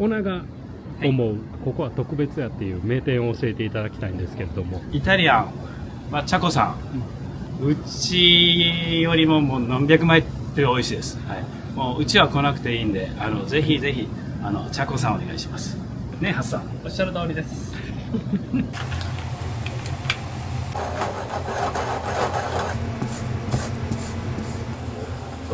オーナーが思う、ここは特別やっていう名店を教えていただきたいんですけれども。イタリアンはチャコさん、うちよりももう何百倍って美味しいです、はい、もううちは来なくていいんで、ぜひぜひチャコさんお願いしますね。ハッサンおっしゃる通りです。それ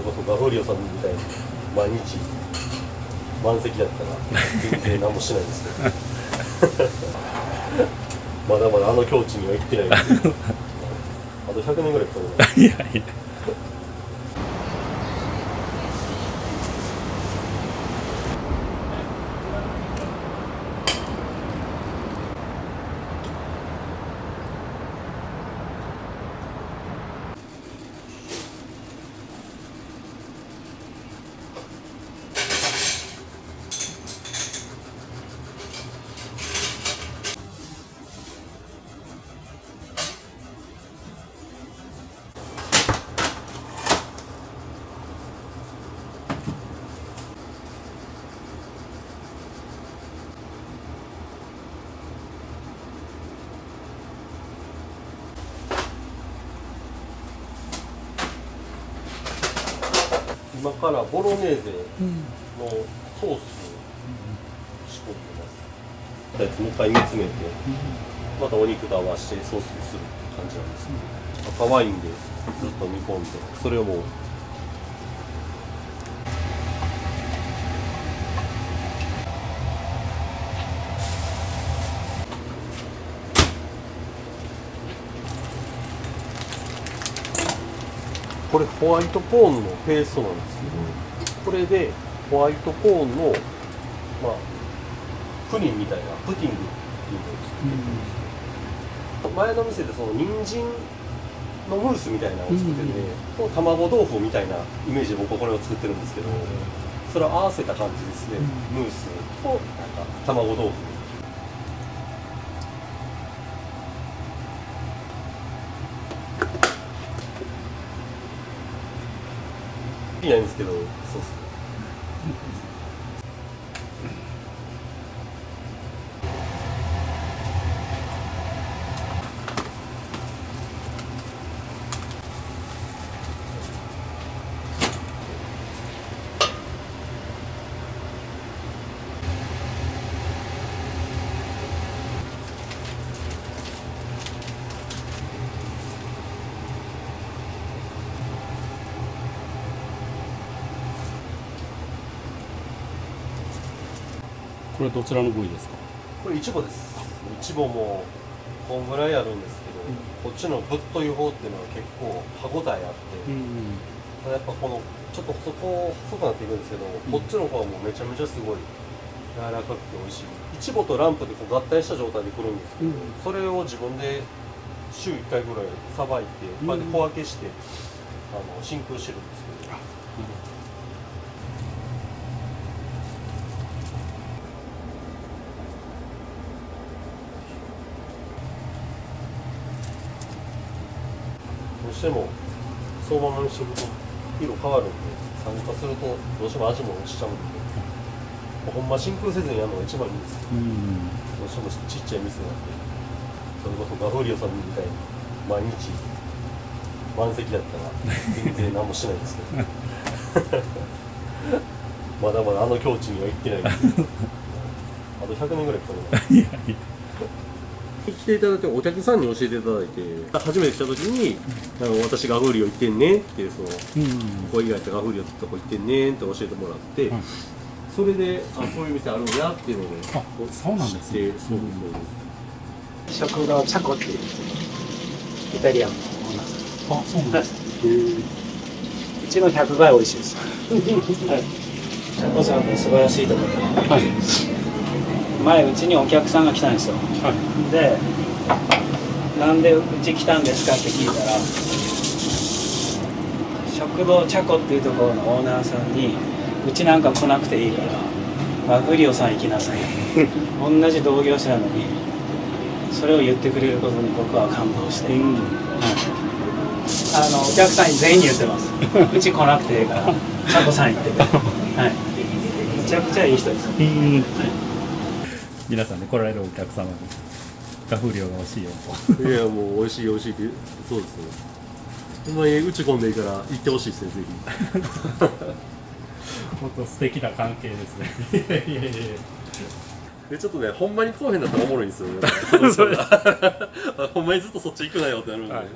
こそガフーリオさんみたいに毎日満席だったら全然何もしないですけどまだまだあの境地には行ってないですけどあと100年ぐらいかかるな。いやいや。今からボロネーゼのソースを仕込んでます。もう一回煮詰めて、またお肉と合わせてソースにする感じなんですけど、赤ワインでずっと煮込んで、それをもうこれホワイトコーンのペーストなんですけど、これでホワイトコーンのプリンみたいなプディングっていうのを作っていくんですけど、前の店でその人参のムースみたいなのを作ってて、卵豆腐みたいなイメージで僕はこれを作ってるんですけど、それを合わせた感じですね。ムースとなんか卵豆腐。いないんですけど、そうっすね。これどちらの部位ですか？これイチボです。イチボもこんぐらいあるんですけど、こっちのぶっとい方っていうのは結構歯ごたえあって、やっぱこのちょっと細くなっていくんですけど、こっちの方はもうめちゃめちゃすごい柔らかくて美味しい。イチボとランプでこう合体した状態で来るんですけど、それを自分で週1回ぐらいさばいて、こうやって小分けして真空してるんですけど。どうしてもそのままにしておくと色変わるんで、酸化するとどうしても味も落ちちゃうんで、ほんま真空せずにやるのが一番いいんですけど、どうしてもちっちゃい店なんで、それこそガフーリオさんみたいに毎日満席だったら全然何もしないですけどまだまだあの境地には行ってないですけどあと100年ぐらいかかるな。いやいや来ていただいてお客さんに教えていただいて、初めて来た時に私ガフーリオ行ってんねってそのここ以外ってガフーリオってとこ行ってんねって教えてもらって、それでそういう店あるんやっていうのでそうなんですね。そうですそうです。食堂チャコっていうイタリアンのオーナーさん。あ、そうなんです。うちの100倍美味しいです。はい。チャコさんの素晴らしいところ。はい。前うちにお客さんが来たんですよ。はい。で、なんでうち来たんですかって聞いたら、食堂チャコっていうところのオーナーさんに、うちなんか来なくていいからガフリオさん行きなさい同じ同業者なのにそれを言ってくれることに僕は感動して、お客さんに全員に言ってますうち来なくていいからチャコさん行ってて、はい、うちちゃくちゃいい人です。皆さんね来られるお客様にガフ料が欲しいよいやもう美味しい美味しいってそうですね。ほんまに打ち込んでいいから行ってほしいですね、ぜひ。本当素敵な関係ですね。いやいやいやでちょっとね、ほんまに来おへんだったらおもろいんですよね。ほんまにずっとそっち行くなよってなるんで、はい、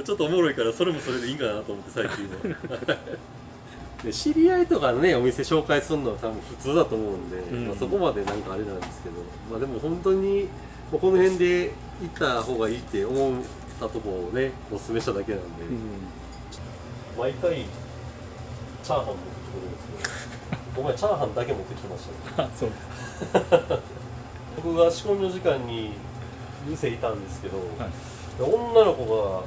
ちょっとおもろいからそれもそれでいいんかなと思って最近は。で知り合いとかね、お店紹介するのは多分普通だと思うんで、まあ、そこまでなんかあれなんですけど、まあ、でも本当にもうこの辺で行った方がいいって思ったところをねおすすめしただけなんで、毎回チャーハン持ってくるんですけど、お前チャーハンだけ持ってきましたね。そう僕が仕込みの時間に店いたんですけど、はい、女の子が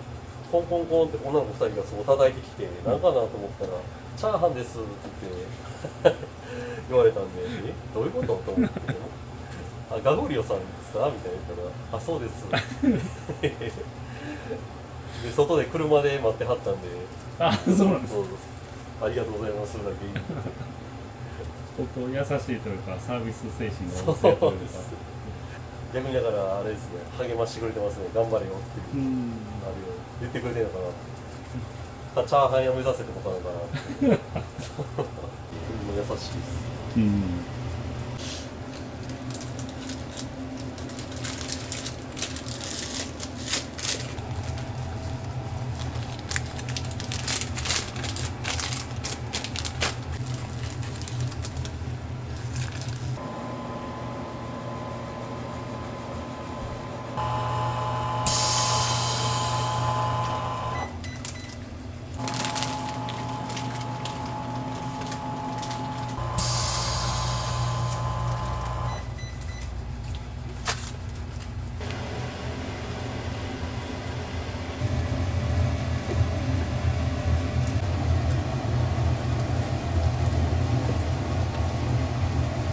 コンコンコンって女の子2人がそこ叩いてきて、なんかなと思ったら「チャーハンです」って言われたんで「えどういうこと?」と思って「あガフリオさんですか?」みたいな言ったら「あそうです」で外で車で待ってはったんで「あそうなんです、ありがとうございます」だけ言って本当優しいというかサービス精神が旺盛というか、逆にだからあれですね、励ましてくれてますね、頑張れよっていう、あれを言ってくれてるのかな、チャーハン屋目指せってことなのかなって優しいです。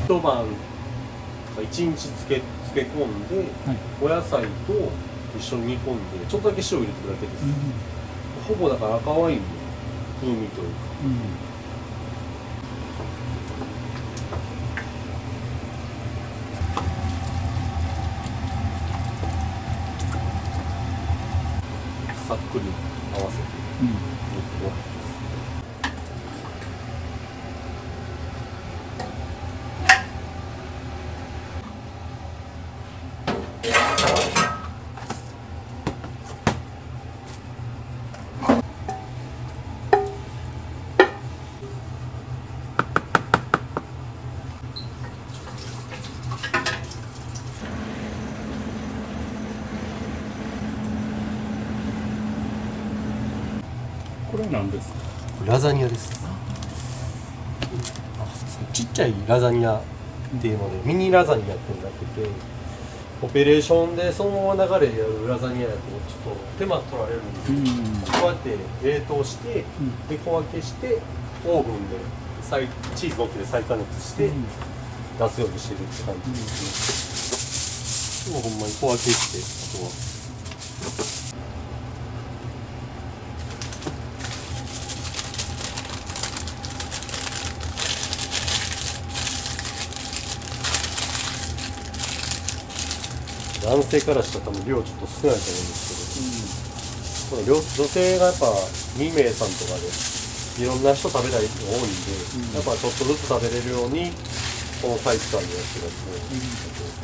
一晩一日漬け込んで、はい、お野菜と一緒に煮込んでちょっとだけ塩を入れてるだけです、ほぼだから赤ワインの風味というか、さっくり合わせて、これは何ですか？ラザニアです。ちっちゃいラザニアっていうので、ミニラザニアってなってて、オペレーションでそのまま流れでやるラザニアやとちょっと手間取られるんですけど、こうやって冷凍して、で小分けしてオーブンでチーズ乗っけて再加熱して出すようにしてるって感じですね。もうほんまに小分けして、あとは男性からしたら多分量ちょっと少ないと思うんですけど、女性がやっぱ2名さんとかでいろんな人食べたい人が多いんで、やっぱちょっとずつ食べれるようにこのサイズ感でやってるやつを、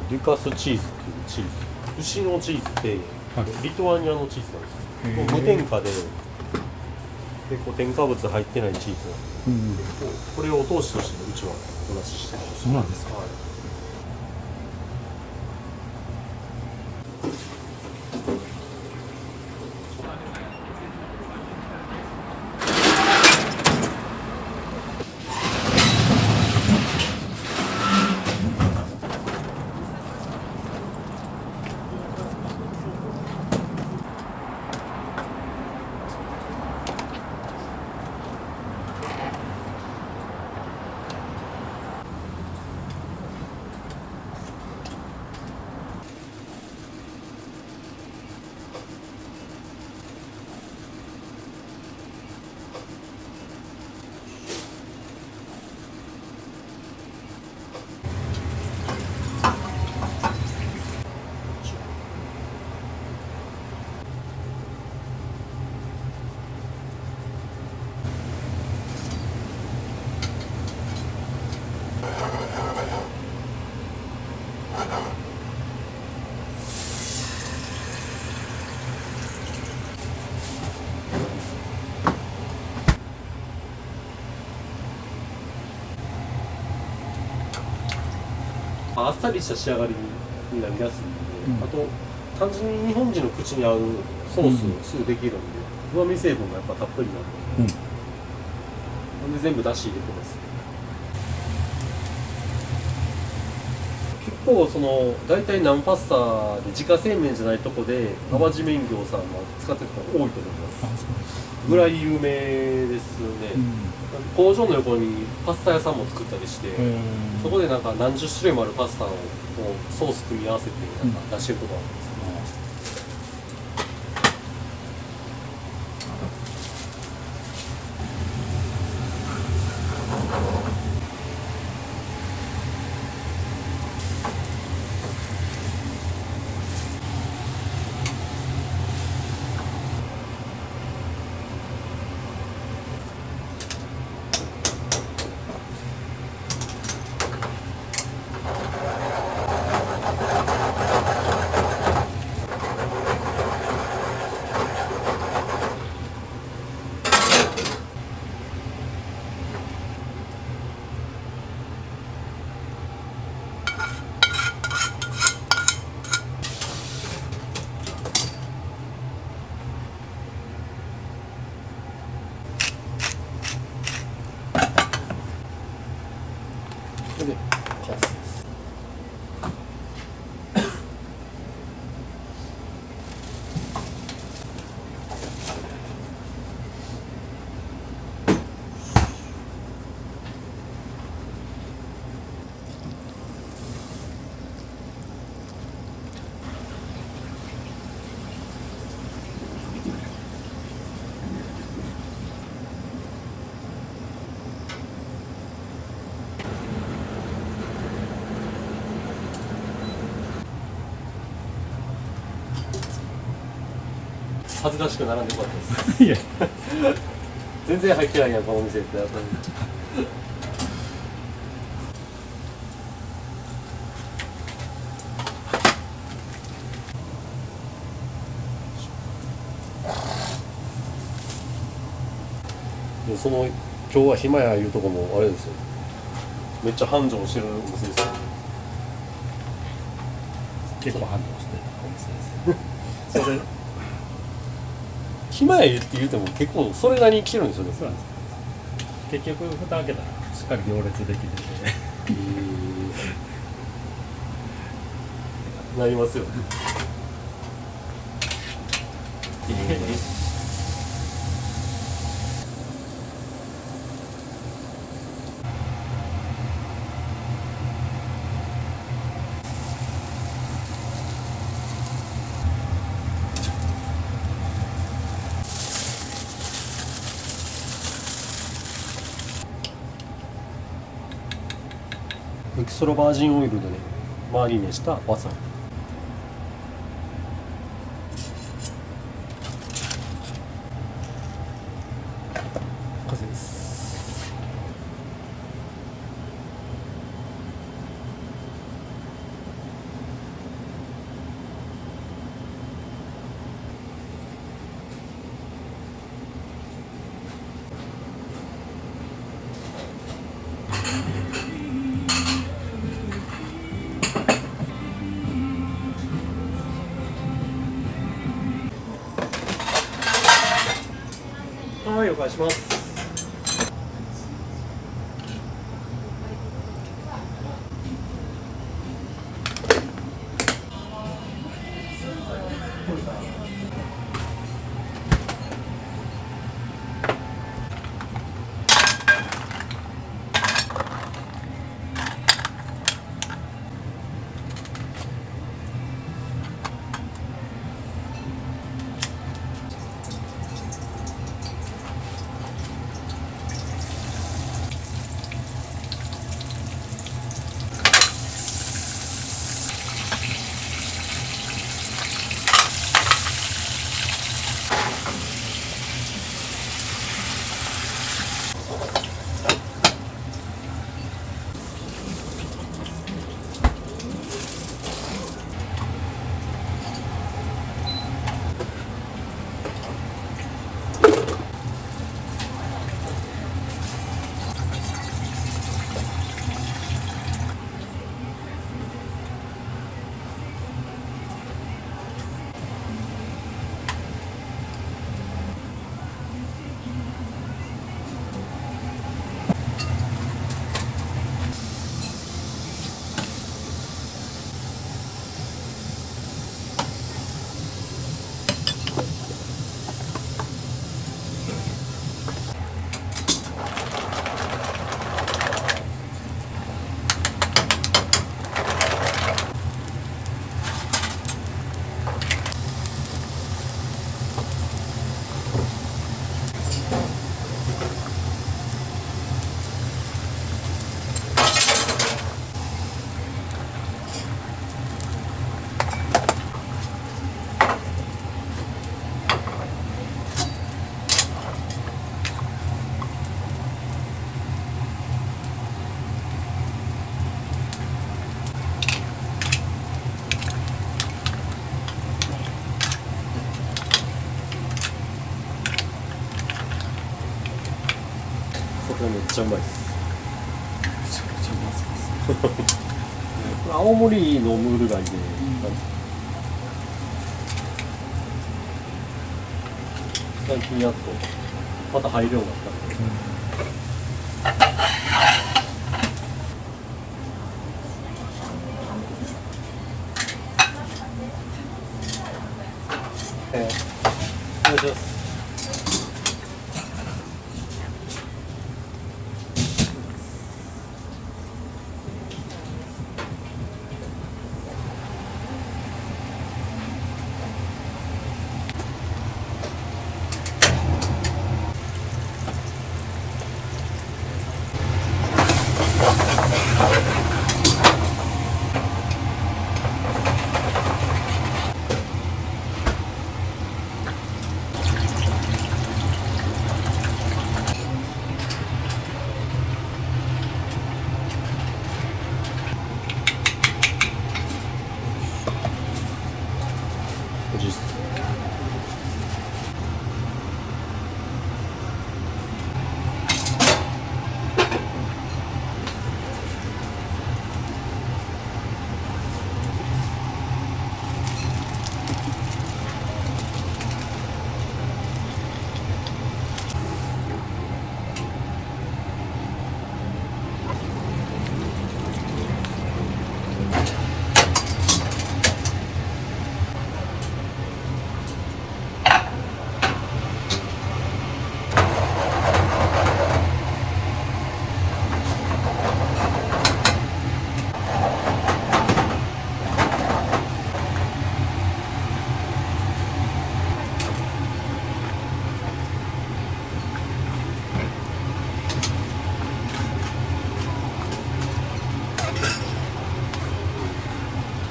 デュカスチーズっていうチーズ、牛のチーズってリトアニアのチーズなんですよ。無添加で結構添加物入ってないチーズなんで、これをお通しとしてうちはお出ししてます。そうなんですか。はい。あっさりした仕上がりになりやすいので、あと単純に日本人の口に合うソースすぐできるんで、うまみ成分がやっぱたっぷりなんで、なんで全部だし入れてます。結構その大体ナンパスタで自家製麺じゃないとこで淡路麺業さんが使ってる人が多いと思います。ぐらい有名ですね。工場の横にパスタ屋さんも作ったりして、そこでなんか何十種類もあるパスタをソース組み合わせてなんか出してるとこあるんですけど。で、完成です。恥ずかしく並んでよかったです。いや、全然入ってないやんこのお店ってなったんで。でその今日は暇やいうとこもあれですよ。めっちゃ繁盛してるお店ですよ。結構繁盛してたお店です。それ暇やって言うても結構それなりに来てるんですよね。そうなんです。結局蓋開けたらしっかり行列できてて、なりますよね。エキストラバージンオイルでね、マリネしたわさび。完成です。はい、お返しします。これめっちゃうまいです。めちゃくちゃうまそうです。これ青森のムール貝で、最近やっとまた入るようになったので、お願いします。おじっす。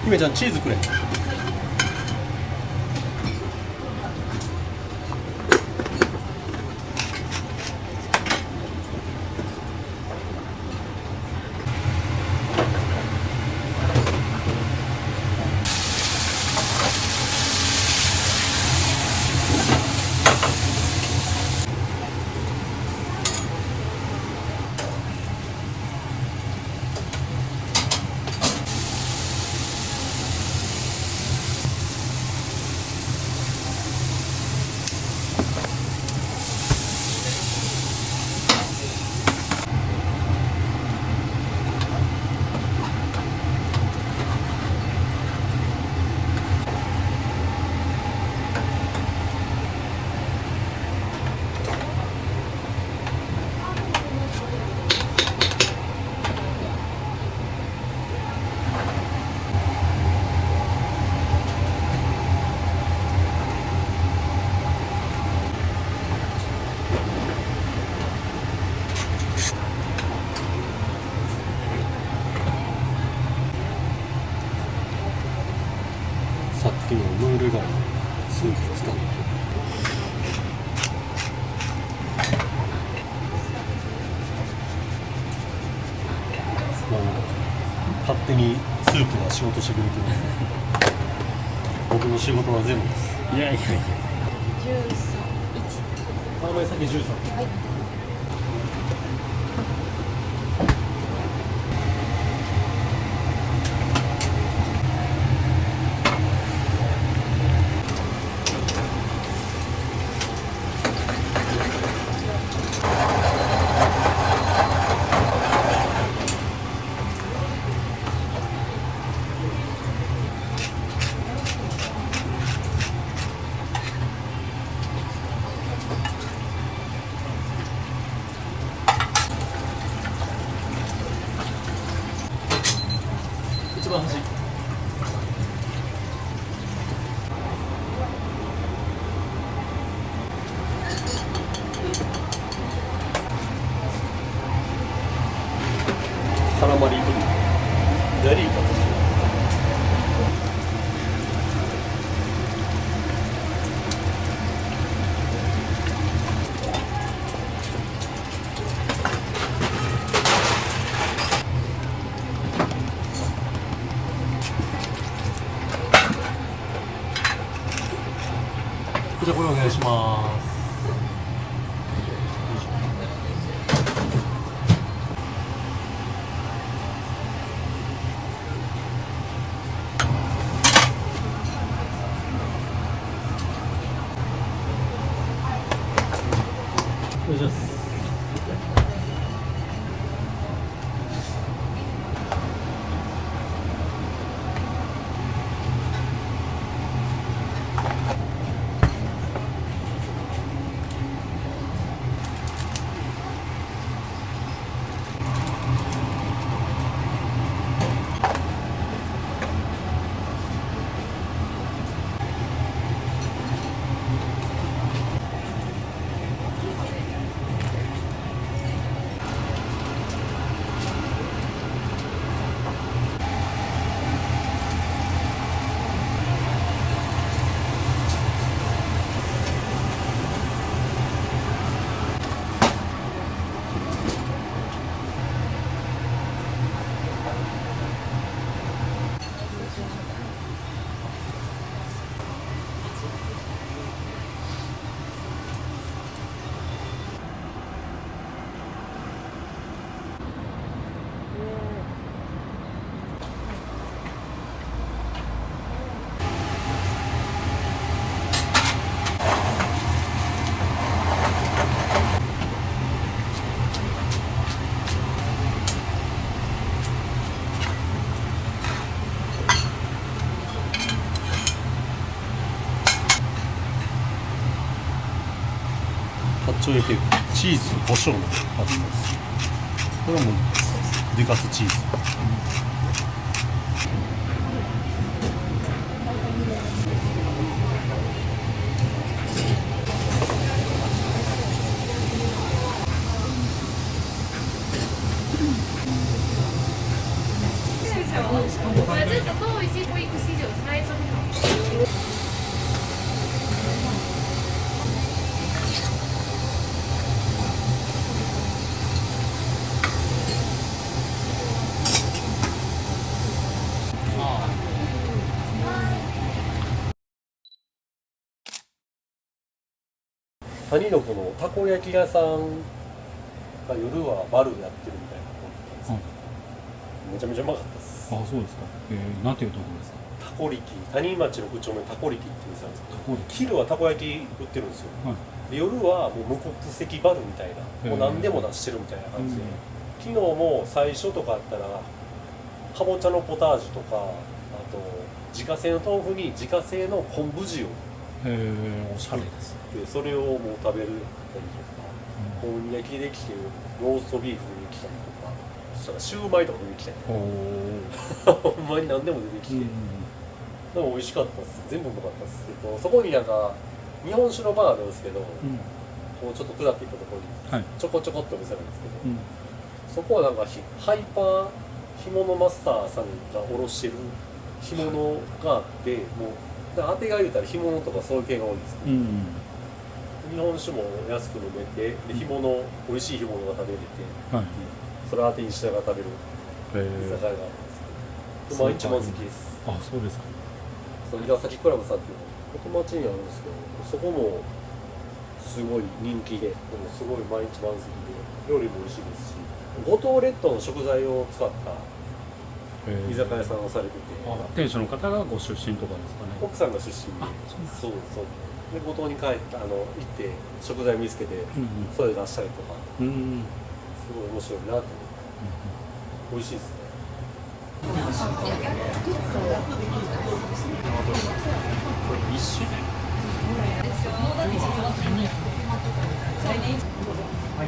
姫ちゃんチーズくれ。さっきのムール貝のスープ使ってもう勝手にスープが仕事してくれてる僕の仕事は全部です。いやいやいや。ターマイ先13。はい。一番端。カラマリーと左かも。じゃあこれお願いします。お願いします。八丁焼きチーズと胡椒のパスタです。これはもうデカスチーズ。这个都已经不一个喜酒猜中了。谷のこのたこ焼き屋さんが夜はバルやってるみたいなとこだったんですけど、めちゃめちゃうまかったです。あ、そうですか。なんていうところですか。タコリキ、谷町の口丁目タコリキっていう店なんですけど、タコリキ昼はたこ焼き売ってるんですよ。はい。で夜はもう無国籍バルみたいな、もう何でも出してるみたいな感じで、昨日も最初とかあったらかぼちゃのポタージュとか、あと自家製の豆腐に自家製の昆布塩おしゃれです。でそれをもう食べるたりとか、こんにゃきできてローストビーフできたりとか、そしたらシューマイとか出てきたりとか、ほんまに何でも出てきて、でも美味しかったです。全部うまかったです。そこになんか日本酒のバーあるんですけど、こうちょっと下っていったところにちょこちょこっとお店なんですけど、そこはなんかハイパー干物マスターさんが卸してる干物があって、もう当てが言うたら干物とかそういう系が多いですね、うん。日本酒も安く飲めて、で干物、美味しい干物が食べれて、はい。それを当てにしながら食べる居酒屋があるんですけど、毎日満席です。あ、そうですか。その岩崎クラブさんっていうの元町にあるんですけど、そこもすごい人気で、でもすごい毎日満席で、料理も美味しいですし、五島列島の食材を使った居酒屋さんをされてて、店主の方がご出身とかですかね。奥さんが出身で、そうで五島に帰って行って食材見つけて、それ出したりとか、うん。すごい面白いなって思って、美味しいですね。一種はい